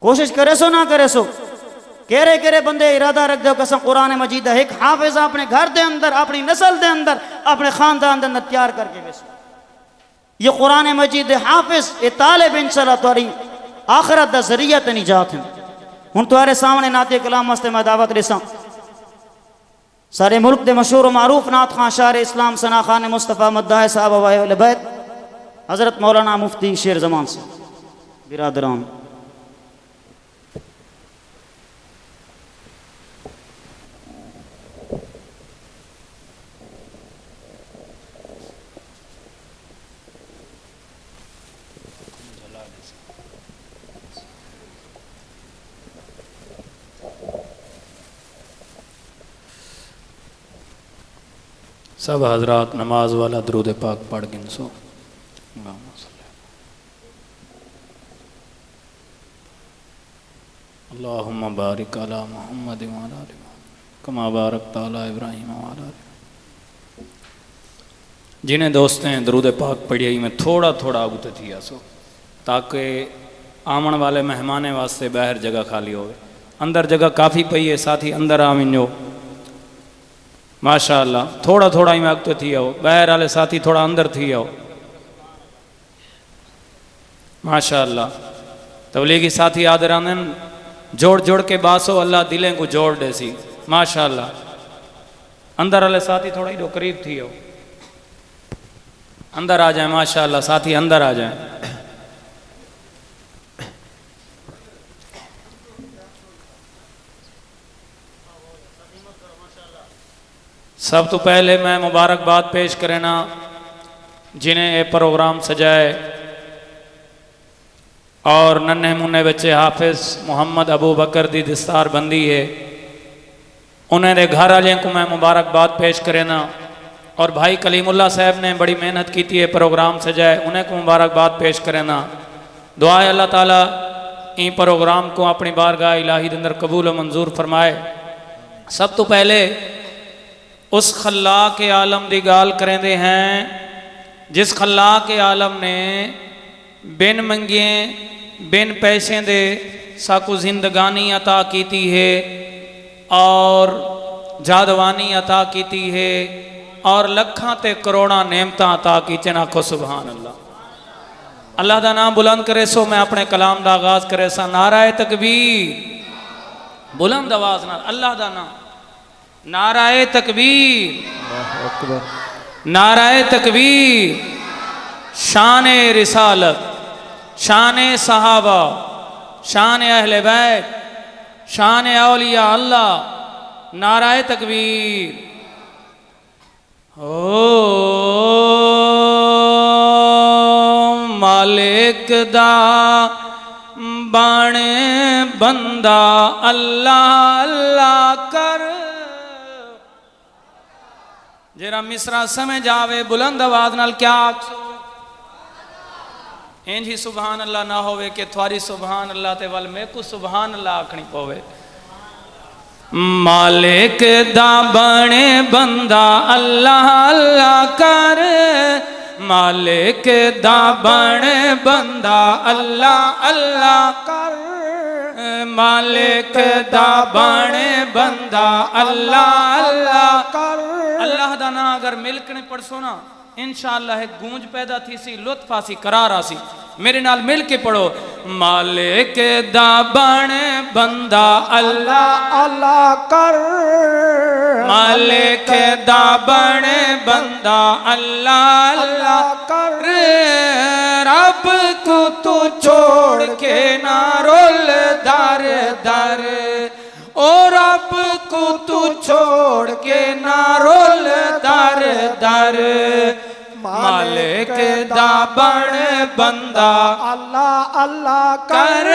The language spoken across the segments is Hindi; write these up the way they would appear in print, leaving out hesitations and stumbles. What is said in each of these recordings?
कोशिश करे सो ना करे सो केरे केरे बंदे इरादा रख दो कसम कुरान मजीद है एक हाफिज अपने घर दे अंदर अपनी नस्ल दे अंदर अपने खानदान दे अंदर तैयार करके बेसो। ये कुरान मजीद हाफिज ये तालिब इंशाअल्लाह तुहारी आखिरत दा जरिया ते निजात है। हुण तुहारे सामने नाते कलाम वास्ते मैं दावत देसा सारे मुल्क दे मशहूर मारूफ नात खां शार इस्लाम सना खान मुस्तफ़ा मद्दाह साहब वाले बैत हजरत मौलाना मुफ्ती शेर जमान से बिरादरान। सब हजरात नमाज वाला दरूद पाक पढ़ गिन सो। अल्लाहुम्मा बारिक अला मुहम्मद व अला आलि मुहम्मद कमा बारकता अला इब्राहीम व अला आलि इब्राहीम। जिन्हें दोस्तें दरूद पाक पढ़ी मैं थोड़ा थोड़ा अगुते थी सो ताकि आमन वाले मेहमाने वास्ते बाहर जगह खाली हो। अंदर जगह काफ़ी पई है साथी अंदर आ वञो माशाअल्लाह थोड़ा थोड़ा ही मैं अॻिते थी आओ ॿाहिरि वाले साथी थोड़ा अंदर थी आओ माशाअल्लाह। तबलीगी साथी आदर आंदन जोड़ जोड़ के बासो अल्लाह दिलें को जोड़ देसी माशाअल्लाह। अंदर वाले साथी थोड़ा ही करीब थी आओ अंदर आ जाए माशाअल्लाह साथी अंदर आ जाए। सब तो पहले मैं मुबारकबाद पेश करना जिन्हें ये प्रोग्राम सजाए और नन्हे मुन्ने बच्चे हाफिज मोहम्मद अबू बकर दी दस्तार बंदी है उन्हें दे घर वाले को मैं मुबारकबाद पेश करना और भाई कलीमुल्लाह साहब ने बड़ी मेहनत की थी प्रोग्राम सजाए उन्हें को मुबारकबाद पेश करना। दुआ है अल्लाह ताला इन प्रोग्राम को अपनी बारगाह इलाही के अंदर कबूल व मंजूर फरमाए। सब तो पहले उस खल्ला के आलम की गाल करेंदे हैं जिस खल्ला के आलम ने बिन मंगिए बिन पैसे दे साकू जिंदगानी अता की है और जादवानी अता की है और लखां ते करोड़ा नेमत अता की चना को सुभान अल्लाह। अल्लाह का नाम बुलंद करे सो मैं अपने कलाम का आगाज करे सा नाराए तकबीर बुलंद आवाज नाल अल्लाह का नाम नाराए तकबीर नाराए तकबीर शान रिसालत शान सहाबा शान अहले बैत शान औलिया अल्लाह नाराए तकबीर। ओ मालिक दा बाणे बंदा अल्लाह अल्लाह कर जरा मिसरा समझ आवे बुलंद आवाज नाल क्या इंज ही सुभान अल्लाह ना होवे कि थोड़ी सुभान अल्लाह ते वल मैं को सुभान अल्लाह आखनी पवे। मालिक दा बने बंदा अल्लाह अल्लाह कर मालिक दा बने बंदा अल्लाह अल्लाह कर मालिक दा बने बंदा अल्लाह अल्लाह कर। अल्लाह दा ना अगर मिलकने पढ़सो ना इंशाअल्लाह एक गूंज पैदा थी सी लुत्फ आसी करार आसी मेरे नाल मिल के पढ़ो मालिक दा बने बंदा अल्लाह अल्लाह कर मालिक दा बने बंदा अल्लाह अल्लाह कर। रब को तू छोड़ के ना रोल दर दर ओ रब को तू छोड़ के ना रोल दर दर मालिक दा बन बंदा अल्लाह अल्लाह कर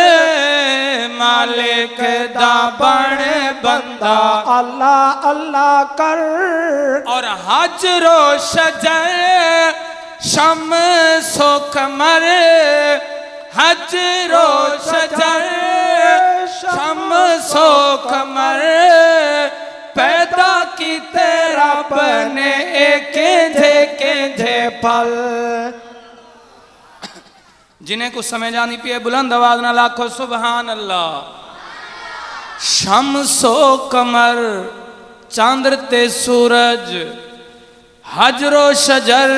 मालिक दा बन बंदा अल्लाह अल्लाह कर। और हजरो शजर शम सो कमर हजरो शजर शम सो कमर पैदा की तेरा बने केंझे केंझे फल जिन्हें कुछ समझ आनी पिए बुलंद आवाज ना लाखो सुभान अल्लाह। शम्सो कमर चांद्र ते सूरज हजरो शजर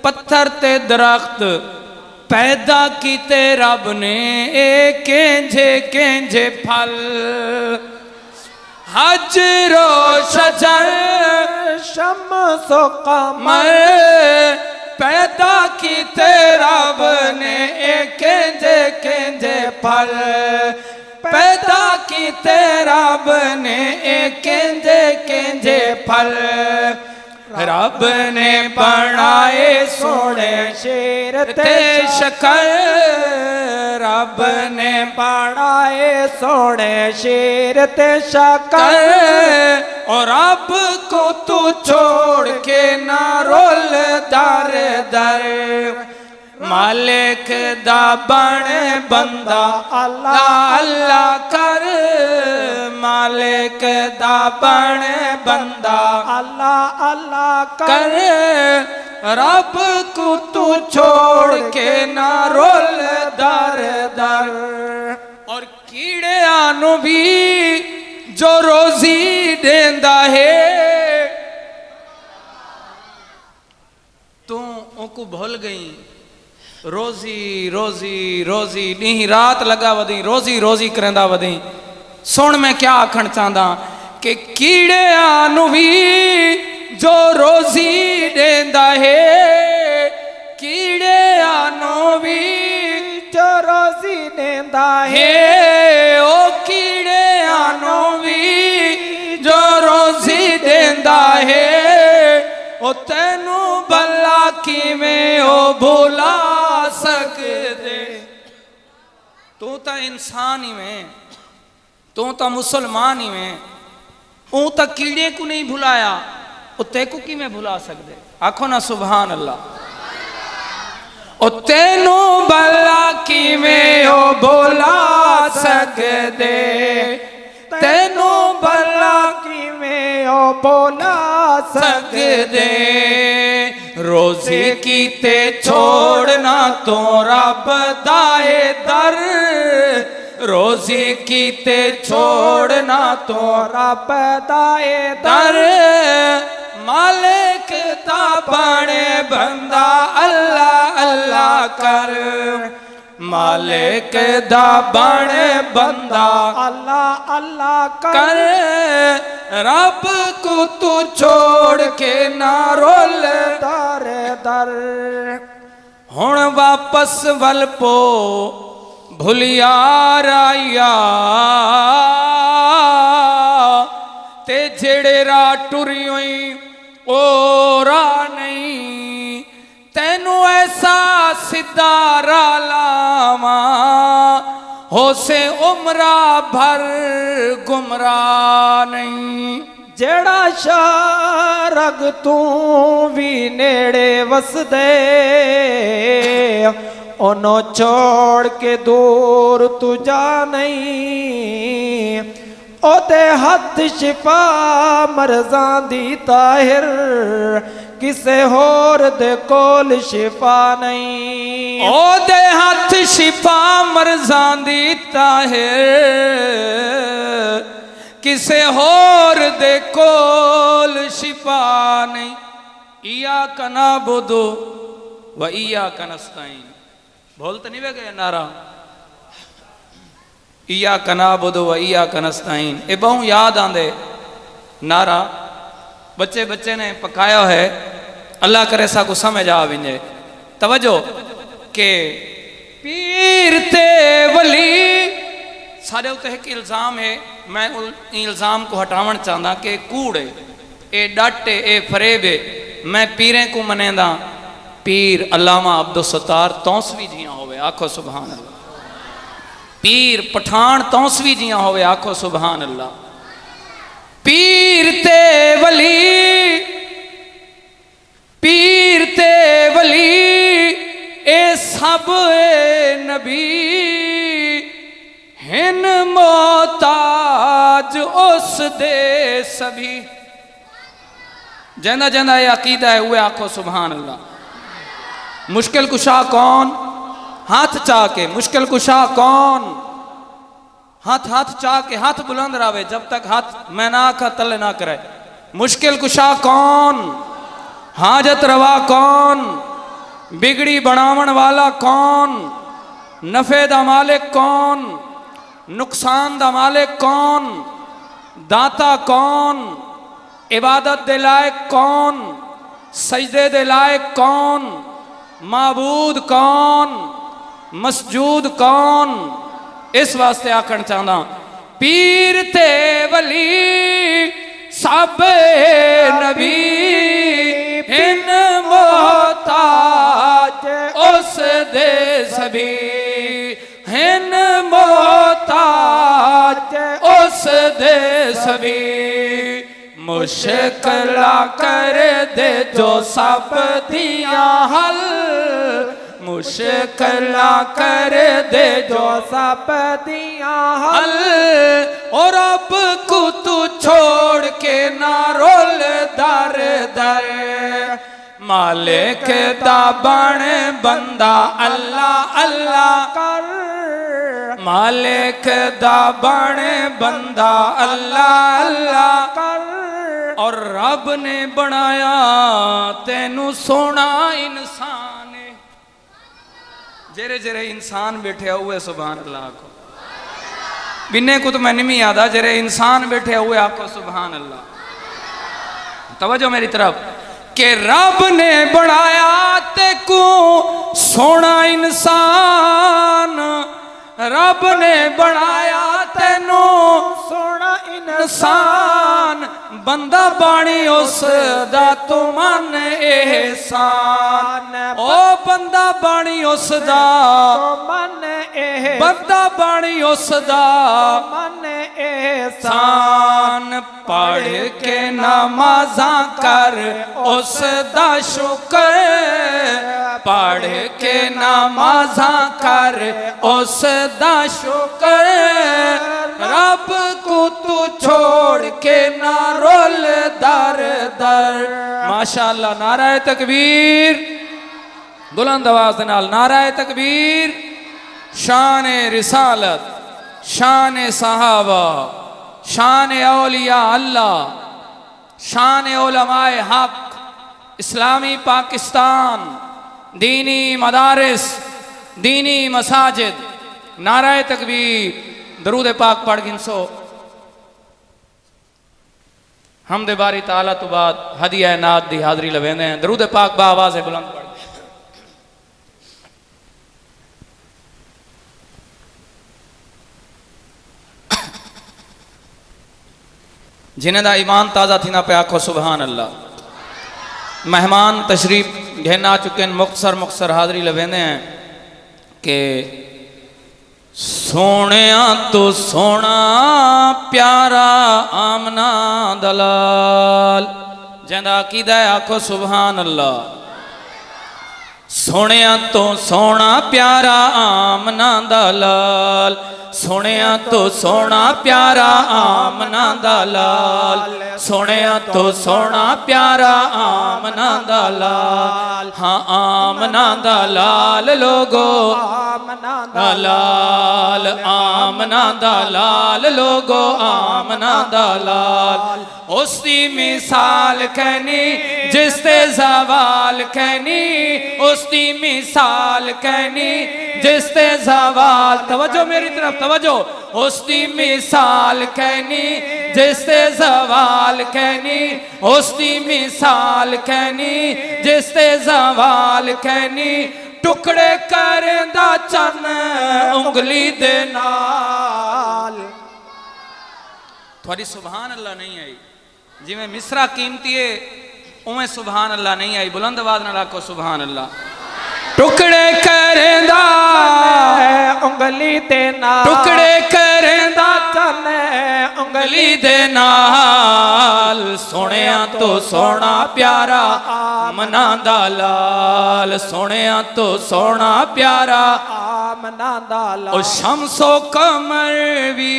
पत्थर ते दरख्त पैदा कीते रब ने केंजे केंजे फल। हजरो शजर शम्सो कमर पैदा कीते रब ने केंजे केंजे फल। पैदा कीते रब ने केंजे केंजे फल। रब ने बनाए सोने शेर ते शकर। रब ने बनाए सोने शेर ते शकर। और रब को तू छोड़ के ना रोल दर दर। मालिक दा बन बंदा अल्लाह अल्लाह कर। मालिक दा बन बंदा अल्लाह अल्लाह कर। रब को तू छोड़ के ना रोल दर दर। और कीड़िया नु भी जो रोजी देंदा है तू ओको भूल गई। रोजी रोजी रोजी नी रात लगा वधी रोजी रोजी करेंदा वधी। सुन मैं क्या आखण चाहता कि कीड़िया नु भी जो रोजी देंदा है। कीड़िया नु भी जो रोजी देंदा है। ओ कीड़िया नु भी जो रोजी देंदा है। ओ तेनू भला किवें ओ भुला सकदे। तू तो इंसान ही में, तू तो मुसलमान ही में, ऊ तो कीड़े को नहीं भुलाया, ते को कि मैं भुला सकदे। आखो ना सुभान अल्लाह। ओ तेनू भला किवें ओ भुला सकदे। तेनू भला किवें ओ भुला सकदे। रोजी कीते छोड़ना तो रब दाए दर। रोजी कीते छोड़ना तो रब दाए दर। मालिक दा बने बंदा अल्लाह अल्लाह कर। मालिक दा बने बंदा अल्लाह अल्लाह कर। रब को तू छोड़ के ना रोल दर दर। हुण वापस वल पो भुलियार आया। ते जेड़े रा टुरी हुई ओ रा नहीं। तेनू ऐसा सिद्धा रा लावा हो से उमरा भर गुमराह नहीं। जेड़ा शारग तू भी नेड़े वसदे ओनो छोड़ के दूर तू जा नहीं। ओदे हथ शिफा मरज़ां दी ताहिर किसे होर दे कोल शिफा नहीं। ओदे हथ शिफा मरज़ां दी ताहिर किसे होर दे कोल शिफा नहीं। इया कना बुदो व इया कनस्ताइन। बोल तो नहीं वे गए नारा। इया कना बुदो व इया कनस्ताइन। ये बहु याद आंदे नारा बच्चे बच्चे ने पकाया है। अल्लाह करे सा को समझ आ विंजे। तवज्जो के पीर ते वली सारे उत्ते एक इल्ज़ाम है। मैं इल्ज़ाम को हटावन चाहता कि कूड़ है, ए डट है, ए फरेब है। मैं पीरें को मनेंदा पीर अल्लामा अब्दुल सत्तार तौसवी जियां होवे। आखो सुभान अल्लाह। पीर पठान तौसवी जियां होवे। आखो सुभान अल्लाह। पीर ते वली, पीर ते वली ए सब ए नबी हिन मोहताज उस दे सभी। जंदा जंदा ये अकीदा है हुए। आखो सुभान अल्लाह। मुश्किल कुशा कौन? हाथ चा के मुश्किल कुशा कौन, हाथ हाथ चा के हाथ बुलंद रहे जब तक हाथ मैं ना आखा तले ना करे। मुश्किल कुशा कौन, हाजत रवा कौन, बिगड़ी बनावन वाला कौन, नफे दा मालिक कौन, नुकसान दा मालिक कौन, दाता कौन, इबादत दे लायक कौन, सजदे दे लायक कौन, माबूद कौन, मसजूद कौन। इस वास्ते आखण चाहता पीर ते वली सब नबी इन मोहताज उस दे सभी, हिन मोहताज उस दे सभी। मुश्किला कर दे जो सब दिया हल, मुश्किला कर दे जो सब दिया हल। और अब को तू छोड़ के ना रोल दर दर, मालिक दा बन बंदा अल्लाह अल्लाह कर, मालिक दा बन बंदा अल्लाह अल्लाह कर। और रब ने बनाया तेनू सोना इंसान, जेरे जेरे इंसान बैठे हुए सुभान अल्लाह को, बिन्ने को तो मैंने नहीं याद आ, जेरे इंसान बैठे हुए आपको सुभान अल्लाह। तवज्जो मेरी तरफ के रब ने बनाया ते को सोना इंसान, रब ने बनाया तेनू सोना इंसान। बंदा बाणी उस दा तू मन एहसान, ओ बंदा बाणी उस दा मन एहसान, बंदा बाणी उस दा मन एहसान। पढ़ के नमाज़ा कर उस दा शुक्र, पढ़ के नमाज़ा कर उस दा शुक्र। रब को तू छोड़ के ना रोल दर दर। माशाअल्लाह, नाराए तकबीर, बुलंद आवाज दे नाल नाराए तकबीर। शान रिसालत, शान सहाबा, शान औलिया अल्लाह, शान उलमाए हक, इस्लामी पाकिस्तान, दीनी मदारिस, दीनी मसाजिद। नाराए तकबीर। दरूद पाक पढ़ गिनसो। हमदे बारी ताला तो बाद हदिया नात दी हाजरी लवेंदे हैं। दरूद पाक बा आवाज़ बुलंद पढ़। जिन्हें दा ईमान ताज़ा थी ना पे आखो सुभान अल्लाह। मेहमान तशरीफ घेना चुके मुख्तसर मुख्तसर हाजरी लवेंदे हैं कि सोनिया तो सोना प्यारा आमना दलाल। जिंदा अकीदा है आखो सुभान अल्लाह। सोनिया तो सोना प्यारा आमना दलाल, सोनिया तो सोना प्यारा आमना दलाल, सोनिया तो सोना प्यारा आमना दलाल। हाँ आमना दलाल लोगो, आमना दलाल, आमना दलाल लोगो, आमना दलाल। उसकी मिसाल कहनी जिसते जवाल कहनी, उसकी मिसाल कहनी जिसते जवाल। तवज्जो मेरी तरफ तवज्जो। उसकी मिसाल कहनी जिसते जवाल कहनी, उसकी मिसाल कहनी जिसते जवाल कहनी। टुकड़े करदा चन उंगली दे नाल। थोड़ी सुभान अल्लाह नहीं आई। जिमें मिसरा कीमती है उमें सुभान अल्लाह नहीं आई। बुलंद आवाज ना रखो सुभान अल्लाह। टुकड़े करदा उंगली दे नाल, टुकड़े करदा चन उंगली दे नाल। सोनिया तो सोना प्यारा आमना दलाल, सोनिया तो सोना प्यारा आमना दलाल। ओ शम्सो कमर भी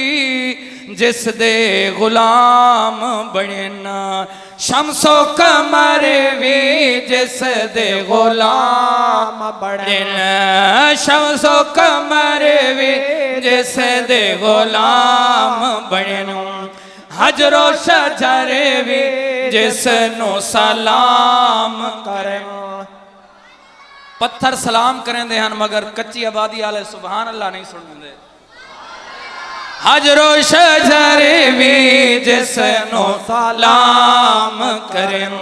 जिस दे गुलाम बनना, शमसो कमर भी जिस दे गुलाम बनना, शमसो कमर भी जिस दे गुलाम बनना, हजरो शजर भी जिसनो सलाम करें। पत्थर सलाम करेंदे हैं मगर कच्ची आबादी वाले सुभान अल्लाह नहीं सुनते। हजरो शजर भी जिसनो सलाम करें,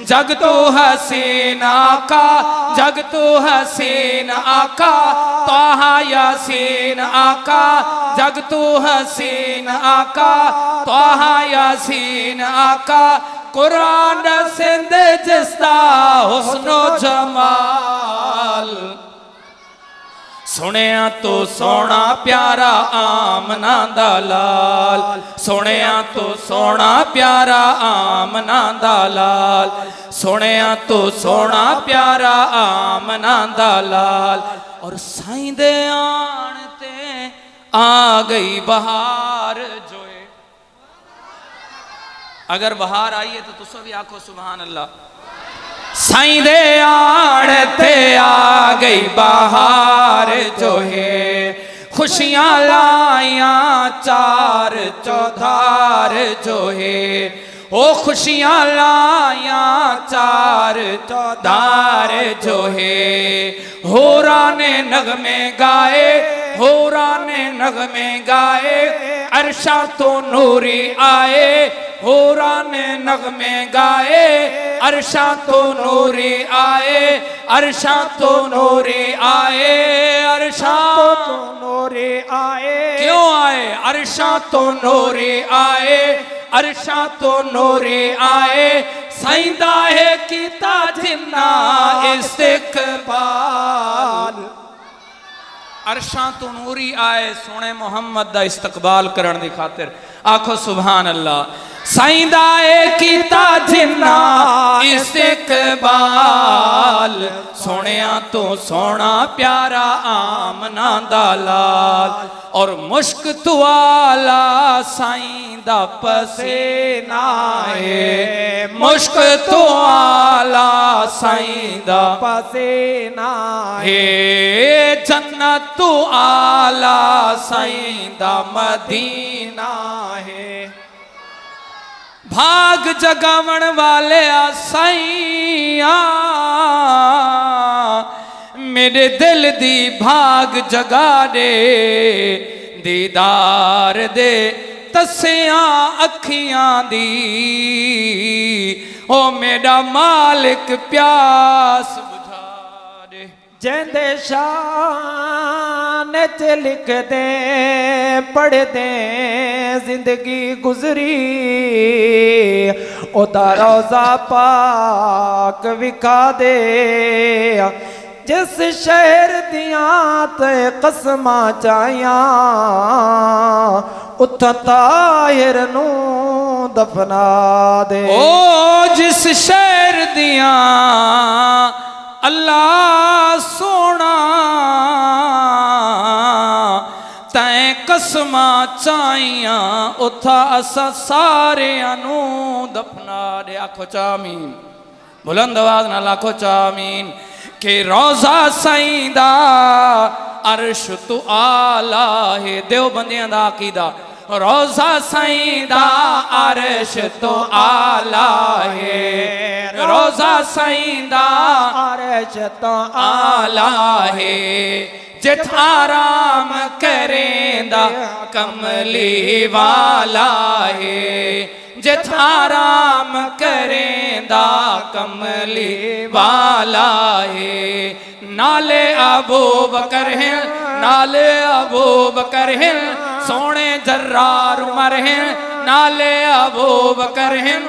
जग तो हसीन आका, जग तो हसीन आका, ताहा यासीन आका, जग तो हसीन आका, ताहा यासीन आका, कुरान सिंध जिसदा हुस्नो जमाल, सुनिया तो सोना प्यारा आमना दा लाल, सुनिया तो सोना प्यारा आमना दा लाल, सुनिया तो सोना प्यारा आमना दा लाल। और साईं दे आन ते आ गई बहार जोए। अगर बहार आई है तो तुसो भी आखो सुभान अल्लाह। साईं दे आन ते आ गई बहार जो है, खुशियां लाया चार चौधार जो है, ओ खुशियां लाया चार चौधार जो है। होरा ने नगमे गाए, होरा ने नगमे गाए, अरशा तो नूरी आए, होरा ने नगमे गाए, अरशा तो नूरी आए, अरशा तो नूरी आए, अरशा तो नूरी आए। क्यों आए? अरशा तो नूरी आए, अरशा तो नूरी आए, साईंदा है कीता जिन्ना इस्तकबाल। अरशा तो नूरी आए, सोने मोहम्मद दा इस्तकबाल करन दी खातिर आखो सुभान अल्लाह। साईंदा है कीता जिन्ना इस्तकबाल, सोनिया तो सोना प्यारा आमना दा लाल, और मुश्क तो आला साईंदा पसीना है, मुश्क तो आला साईंदा पसीना है, जन्नत तो आला साईंदा मदीना है। भाग जगावण वाले साईया, मेरे दिल दी भाग जगा दे, दीदार दे तसिया अखियां दी, ओ मेरा मालिक प्यास बुझा दे। जेंदे शान च लिख दे पढ़ दे जिंदगी गुजरी, ओदा रोज़ा पाक विखा दे, जिस शहर दियां ते कसमां चाहियां, उत्थां ताहिर नूं दफना दे। ओ जिस शहर दियां अल्लाह सोना तैं कसमां चाहियां, उथा असा सारियां नूं दफना दे। आखो चामीन, बुलंद आवाज नाल आखो चामीन। के रोज़ा साईं दा अर्श तू आला है, देवबंदियां दा अकीदा। रोज़ा साईं दा अर्श तो आला है, रोज़ा साईं दा अर्श तो आला है, जिथ आराम करेंदा कमली वाला है, जिथ आराम करेंदा कमली वाला है। नाले अबू बकर हैं, नाले अबू बकर हैं, सोने जर्रार उमर हैं, नाले अबू बकर हैं,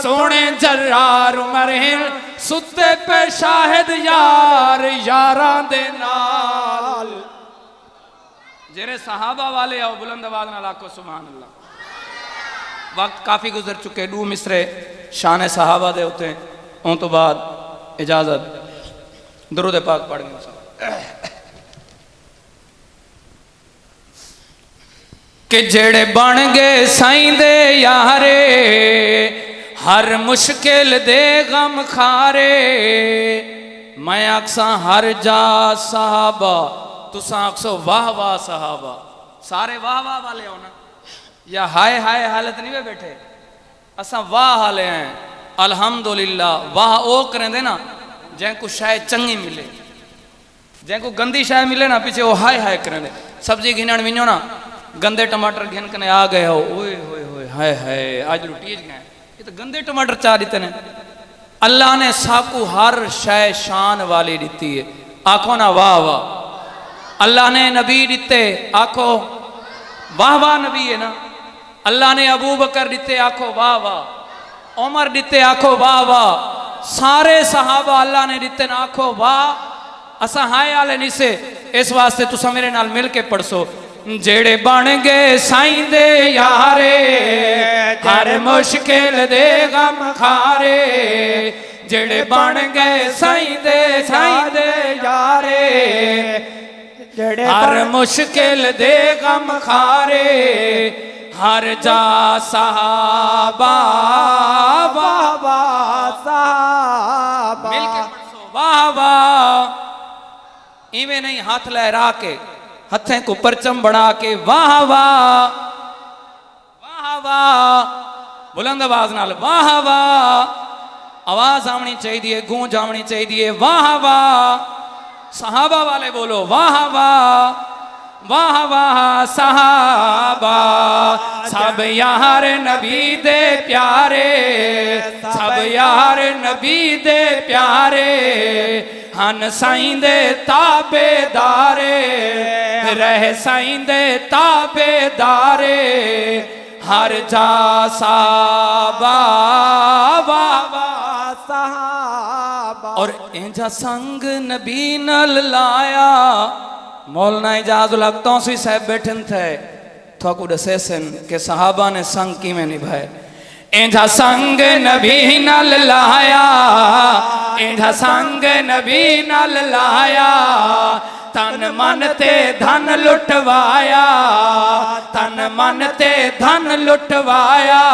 सोने जर्रार उमर हैं, सुते पे शाहिद यार यारां दे नाल। जेरे सहाबा वाले आओ बुलंद आवाज नाल आखो सुभान अल्लाह। वक्त काफ़ी गुजर चुके, दो मिसरे शान सहाबा दे होते, उन तो बाद इजाज़त दरूद पाक पढ़ गए। कि जेड़े बन गए साईं दे यारे हर मुश्किल दे गम खारे। मैं आखसा हर जा साहबा, तुसा आखसो वाह वाह साहबा। सारे वाह वाह वाले हो ना, या हाय हाय हालत नहीं वे बैठे। असा वाह हाले हैं अल्हम्दुलिल्लाह। वाह ओ करें दे ना जैको शायद चंगी मिले, जैको गंदी शायद मिले ना पीछे वो हाय हाय करें दे। सब्जी घिनण विनो ना, गंदे टमाटर घिन कने आ गए हो, ओए होए होए हाय हाय आज लुटी गए, ये तो गंदे टमाटर चाह देते ने। अल्लाह ने साकू हर शय शान वाली दी है, आखो ना वाह वाह। अल्लाह ने नबी दिते, आखो वाह वाह नबी है ना। अल्लाह ने अबू बकर दिते, आखो वाह वाह। उमर दिते, आखो वाह वाह। सारे सहाबा अल्लाह ने दिते ना, आखो वाह। असा हाय आले नहीं से, इस वास्ते तुसा मेरे नाल मिल के पढ़सो। जेड़े बन गए साईं दे यारे हर मुश्किल दे गम खारे। जेड़े बन गए साईं दे यारे हर मुश्किल दे गम खारे। हर जा साहबा वाह वाह साहबा। मिल के पढ़सो वाह वाह। इवें नहीं हाथ लहरा के, हथें को परचम बढ़ा के वाह वाह वाह वाह। बुलंद आवाज नाल वाह वाह। आवाज आनी चाहिए, गूंज आनी चाहिए, वाह वाह। सहाबा वाले बोलो वाह वाह वाह वाह। सहाबा सब यार नबी दे प्यारे, सब यार नबी दे प्यारे। हन साईं दे ताबेदारे, रह साईं दे ताबेदारे। हर जा साहबा वाह वाह साहबा। और इंजा संग नबी नल लाया। मौलाना इजाजुल हक तौसी साहब बैठन थे, थोकू दसे सन के सहाबा ने संग किवें निभाए। इंजा संग नबी नल लाया, इंजा संग नबी नल लाया। तन मन ते धन लुटवाया, तन मन ते धन लुटवाया।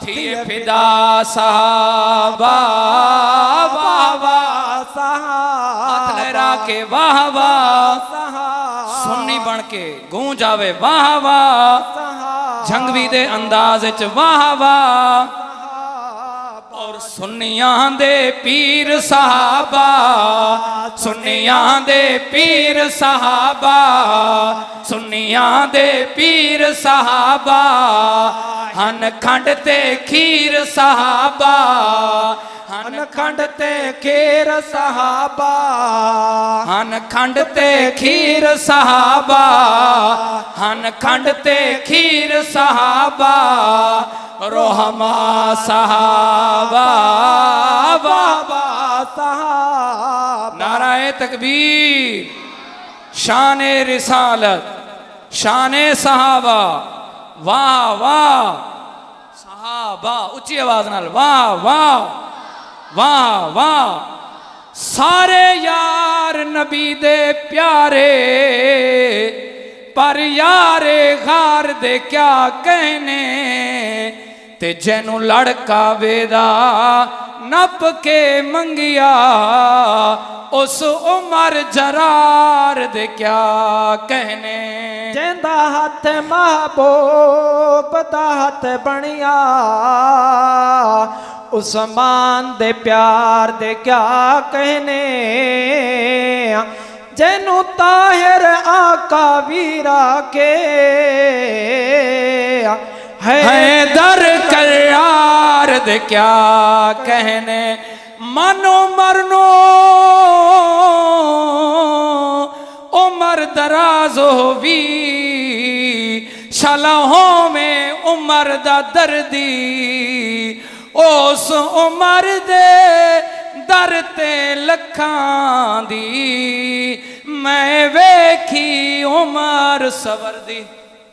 थी फिदा साहबा वाह वाह साहबा। हाथ लहरा के वाह वाह। साहबा सुन्नी बन के गूंज आवे वाह वाह। झंगवी दे अंदाज च वाह वाह। और सुन्नियां दे पीर साहबा, सुन्नियां दे पीर साहबा, सुन्नियां दे पीर साहबा। हन खंड ते खीर साहबा, हन खंड ते खीर साहबा, हन खंड ते खीर साहबा, हन खंड ते खीर साहबा। रोहमा साहबा बाबा साहब। नाराए तकबीर। शाने रिसालत, शाने सहाबा वाह वाह। सहाबा उच्ची आवाज नाल वाह वाह वाह वाह। सारे यार नबी दे प्यारे, पर यारे गार दे क्या कहने। ते जैनू लड़का वेदा नप के मंगिया, उस उमर जरार दे क्या कहने। जेंदा हथ महबूब दा हथ बनिया, उस्मान दे प्यार दे क्या कहने। जैनू ताहिर आका वीरा के, है दर करार दे क्या कहने। मानो मरनो उमर दराज होवी, शलहों में उमर दा दर्दी। उस उमर दे दर ते लखां दी, मैं वेखी उमर सवरदी।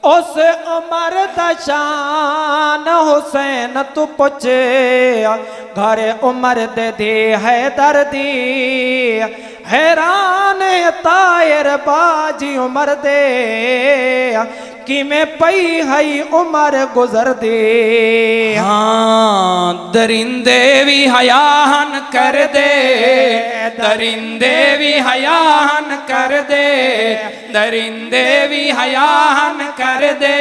उस उमर दा शान हुसैन तू पुछे, घर उमर दे दी है दर्दी। हैरान तायर बाजी उमर दे, कि में पई हई उम्र गुजर दे। हाँ दरिंदे भी हयाहन कर दे, दरिंदे भी हयाहन कर दे, दरिंदे भी हयाहन कर दे,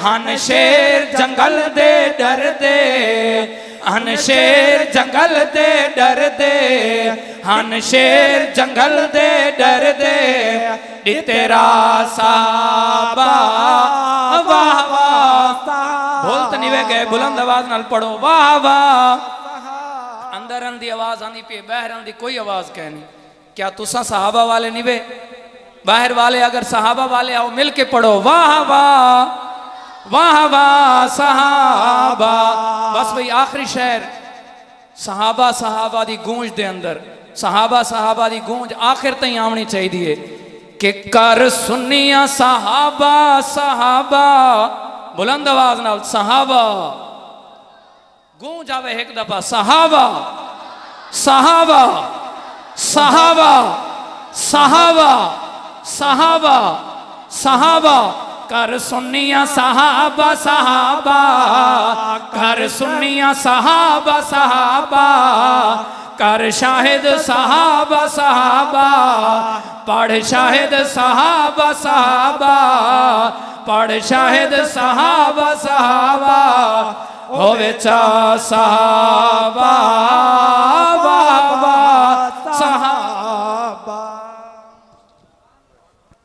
हन शेर जंगल दे डर दे, हन शेर जंगल दे डर दे, हन शेर जंगल दे डर दे, दी तेरा साहबा वाह वाह। बोल तो नहीं वे गए, बुलंद आवाज नाल पढ़ो वाह वाह। अंदर दी आवाज आनी पे, बाहर दी कोई आवाज कह नहीं। क्या तुसा सहाबा वाले नहीं वे? बाहर वाले अगर सहाबा वाले आओ मिल के पढ़ो वाह वाह वाह वाह सहाबा। बस भाई आखिरी शेर सहाबा सहाबा दी गूंज दे अंदर, सहाबा सहाबा दी गूंज आखिर तई आवनी चाहिए कि कर सुनिया सहाबा सहाबा। बुलंद आवाज नाल सहाबा गूंज आवे एक दफा, सहाबा सहाबा सहाबा सहाबा सहाबा सहाबा। कर सुनिया सहाबा सहाबा, कर सुनिया सहाबा सहाबा, कर शाहिद सहाबा सहाबा, पढ़ शाहिद सहाबा सहाबा, पढ़ शाहिद सहाबा सहाबा, होवे चा सहाबा